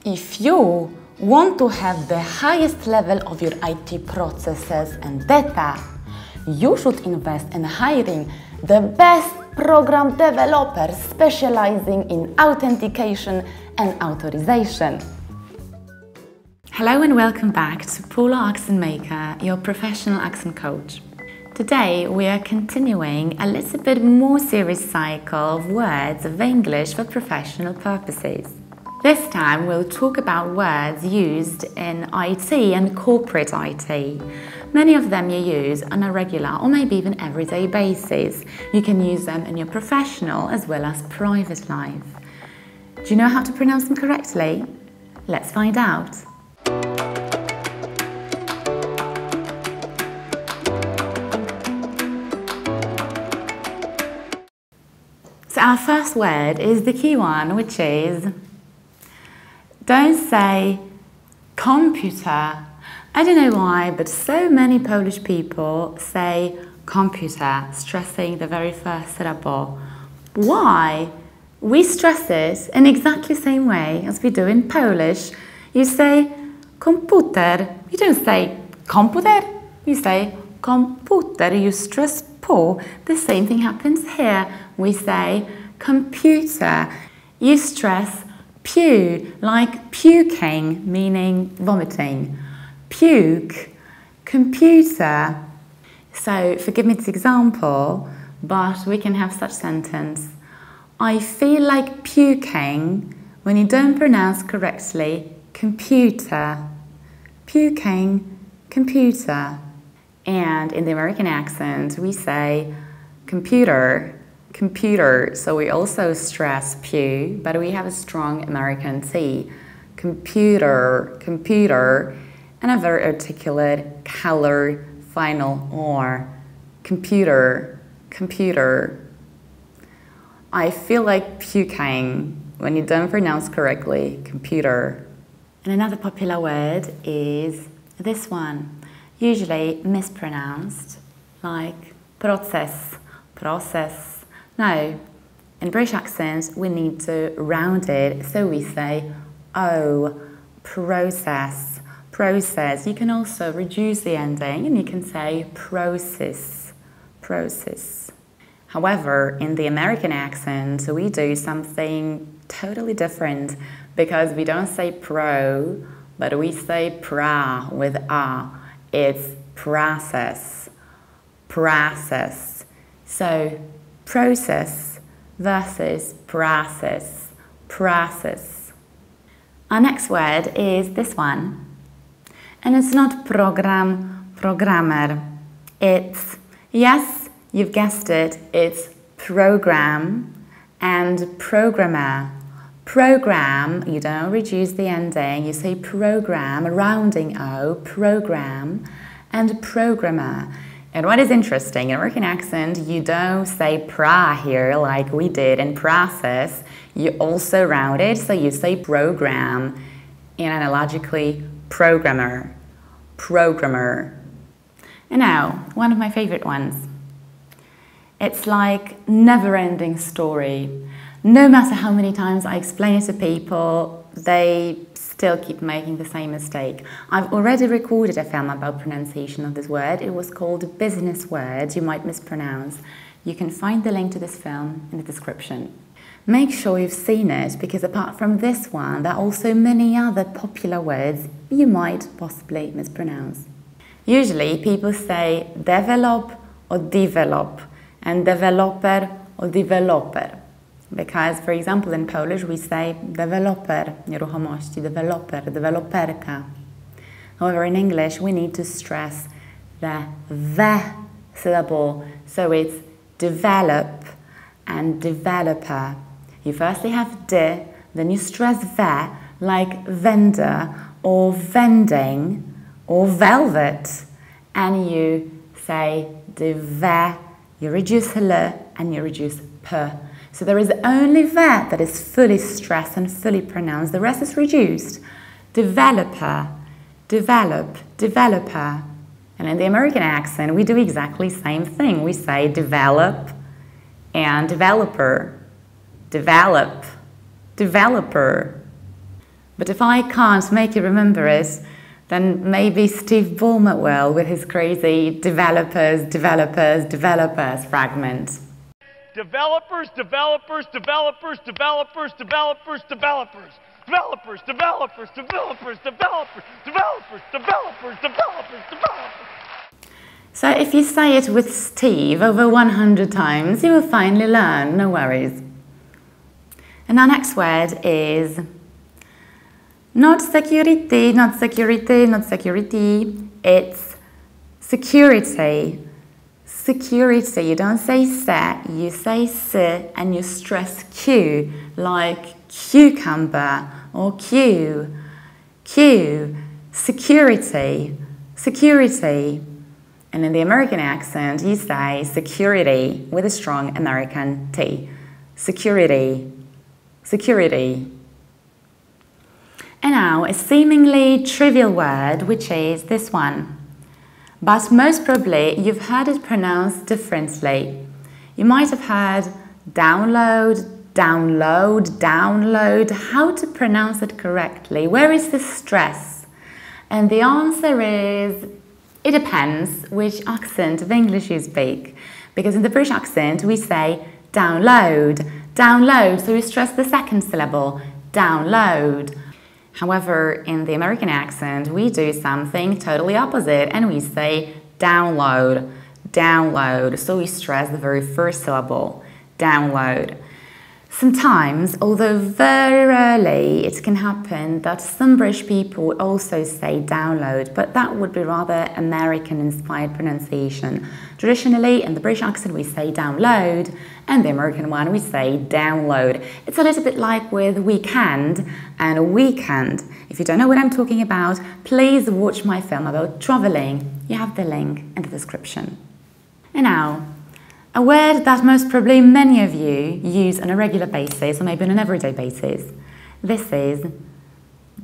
If you want to have the highest level of your IT processes and data, you should invest in hiring the best program developers specializing in authentication and authorization. Hello and welcome back to Paula Accent Maker, your professional accent coach. Today we are continuing a little bit more serious cycle of words of English for professional purposes. This time we'll talk about words used in IT and corporate IT. Many of them you use on a regular or maybe even everyday basis. You can use them in your professional as well as private life. Do you know how to pronounce them correctly? Let's find out. So our first word is the key one, which is, don't say computer. I don't know why, but so many Polish people say computer, stressing the very first syllable. Why? We stress it in exactly the same way as we do in Polish. You say komputer. You don't say komputer. You say komputer. You stress po. The same thing happens here. We say computer. You stress pew, like puking, meaning vomiting. Puke, computer. So forgive me this example, but we can have such sentence. I feel like puking when you don't pronounce correctly computer. Puking, computer. And in the American accent, we say computer, computer. So we also stress pew, but we have a strong American T. Computer, computer, and a very articulate color final R. Computer, computer. I feel like puking when you don't pronounce correctly computer. And another popular word is this one, usually mispronounced, like process, process. No, in British accents we need to round it, so we say oh, process, process. You can also reduce the ending and you can say process, process. However, in the American accent we do something totally different because we don't say pro, but we say pra with a. It's process, process. So process versus process, process. Our next word is this one. And it's not program, programmer. It's, yes, you've guessed it, it's program and programmer. Program, you don't reduce the ending, you say program, rounding O, program, and programmer. And what is interesting, in American accent, you don't say pra here like we did in process, you also round it, so you say program, and analogically, programmer, programmer. And now, one of my favorite ones. It's like never-ending story. No matter how many times I explain it to people, they still keep making the same mistake. I've already recorded a film about pronunciation of this word. It was called Business Words You Might Mispronounce. You can find the link to this film in the description. Make sure you've seen it, because apart from this one, there are also many other popular words you might possibly mispronounce. Usually people say develop or develop, and developer or developer. Because, for example, in Polish we say deweloper nieruchomości, deweloper, deweloperka. However, in English we need to stress the V syllable, so it's develop and developer. You firstly have D, then you stress V, like vendor or vending or velvet, and you say the, you reduce L and you reduce P. So there is only that that is fully stressed and fully pronounced. The rest is reduced. Developer, develop, developer. And in the American accent, we do exactly the same thing. We say develop and developer, develop, developer. But if I can't make you remember it, then maybe Steve Ballmer will with his crazy developers fragment. Developers, developers, developers, developers, developers, developers. Developers, developers, developers, developers, developers, developers, developers, developers. So if you say it with Steve over 100 times, you will finally learn, no worries. And our next word is not security, not security, not security. It's security. Security. You don't say se, you say se, and you stress Q, like cucumber or Q. Q. Security. Security. And in the American accent, you say security with a strong American T. Security. Security. And now a seemingly trivial word, which is this one. But most probably you've heard it pronounced differently. You might have heard download, download, download. How to pronounce it correctly? Where is the stress? And the answer is, it depends which accent of English you speak. Because in the British accent we say download, download, so we stress the second syllable, download. However, in the American accent, we do something totally opposite and we say download, download. So we stress the very first syllable, download. Sometimes, although very rarely, it can happen that some British people would also say download, but that would be rather American-inspired pronunciation. Traditionally, in the British accent, we say download, and the American one, we say download. It's a little bit like with weekend and weekend. If you don't know what I'm talking about, please watch my film about traveling. You have the link in the description. And now, a word that most probably many of you use on a regular basis or maybe on an everyday basis. This is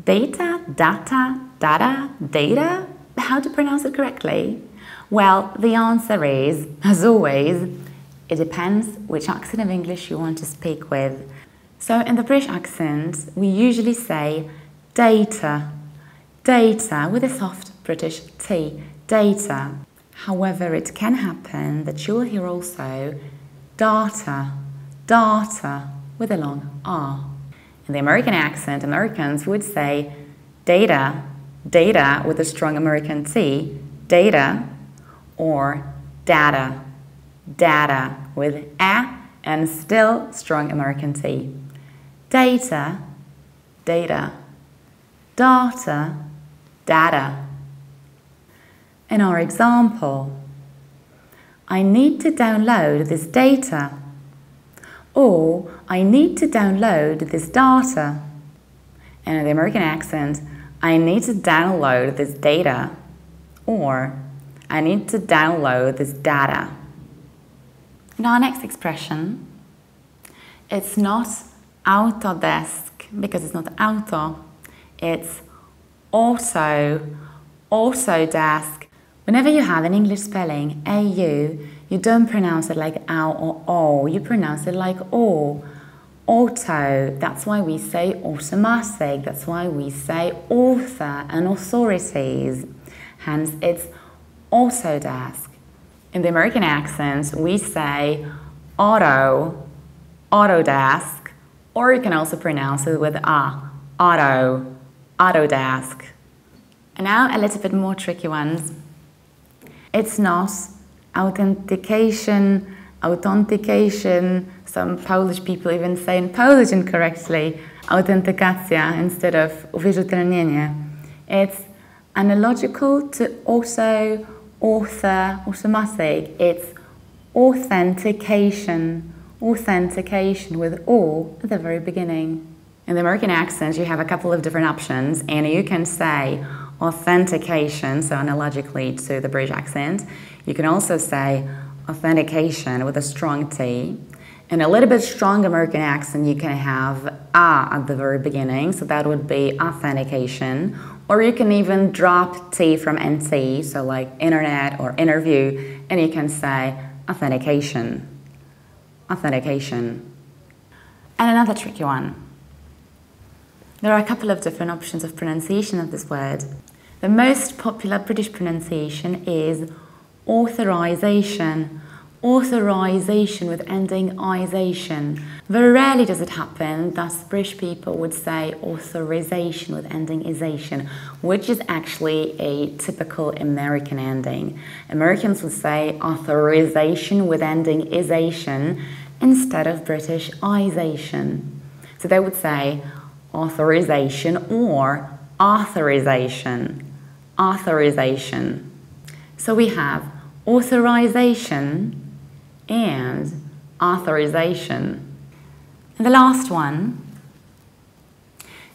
data, data, data, data. How to pronounce it correctly? Well, the answer is, as always, it depends which accent of English you want to speak with. So in the British accent, we usually say data, data with a soft British T, data. However, it can happen that you will hear also data, data with a long R. In the American accent, Americans would say data, data with a strong American T, data, or data, data with A and still strong American T. Data, data, data, data. In our example, I need to download this data, or I need to download this data. And in the American accent, I need to download this data, or I need to download this data. Now our next expression, it's not AUTODESK, because it's not auto, it's AUTODESK. Whenever you have an English spelling, AU, you don't pronounce it like OW or O, you pronounce it like O. Auto, that's why we say automatic, that's why we say author and authorities. Hence, it's AUTODESK. In the American accent, we say AUTODESK, or you can also pronounce it with AUTODESK. And now a little bit more tricky ones. It's not authentication, authentication. Some Polish people even say in Polish incorrectly, authenticacja instead of uwierzytelnienie. It's analogical to auto, author, automatic. It's authentication, authentication with O at the very beginning. In the American accent, you have a couple of different options, and you can say authentication, so analogically to the British accent. You can also say authentication with a strong T. In a little bit strong American accent, you can have A at the very beginning, so that would be authentication. Or you can even drop T from NT, so like internet or interview, and you can say authentication. Authentication. And another tricky one. There are a couple of different options of pronunciation of this word. The most popular British pronunciation is authorization. Authorization with ending ization. Very rarely does it happen, thus British people would say authorization with ending ization, which is actually a typical American ending. Americans would say authorization with ending ization instead of British ization. So they would say authorization or authorization. Authorization. So we have authorization and authorization. And the last one,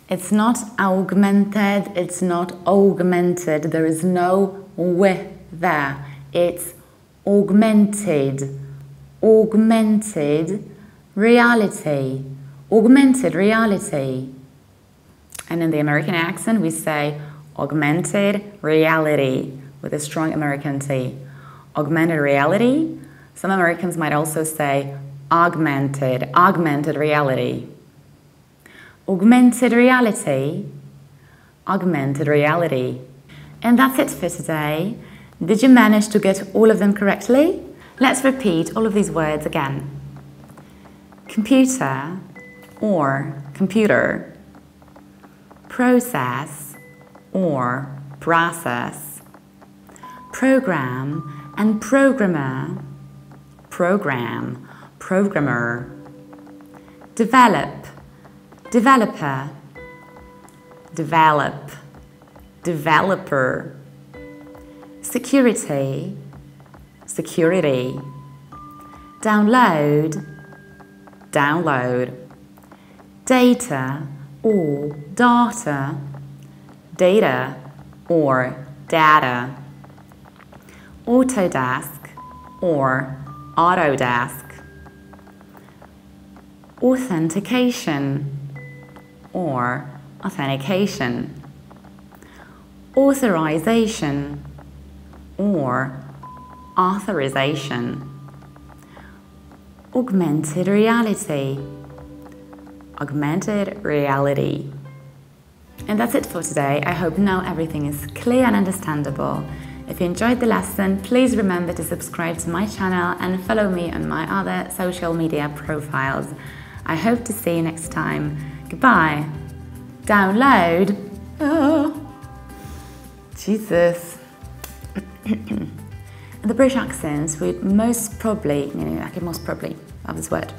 it's not augmented, it's not augmented, there is no w there. It's augmented, augmented reality, augmented reality. And in the American accent, we say augmented reality with a strong American T. Augmented reality. Some Americans might also say augmented, augmented reality. Augmented reality, augmented reality. And that's it for today. Did you manage to get all of them correctly? Let's repeat all of these words again. Computer or computer. Process or process. Program and programmer. Program, programmer. Develop, developer. Develop, developer. Security, security. Download, download. Data or data. Data or data. AUTODESK or AUTODESK. Authentication or authentication. Authorization or authorization. Augmented reality, augmented reality. And that's it for today. I hope now everything is clear and understandable. If you enjoyed the lesson, please remember to subscribe to my channel and follow me on my other social media profiles. I hope to see you next time. Goodbye. Download. Oh, Jesus. The British accents would most probably, most probably, have this word.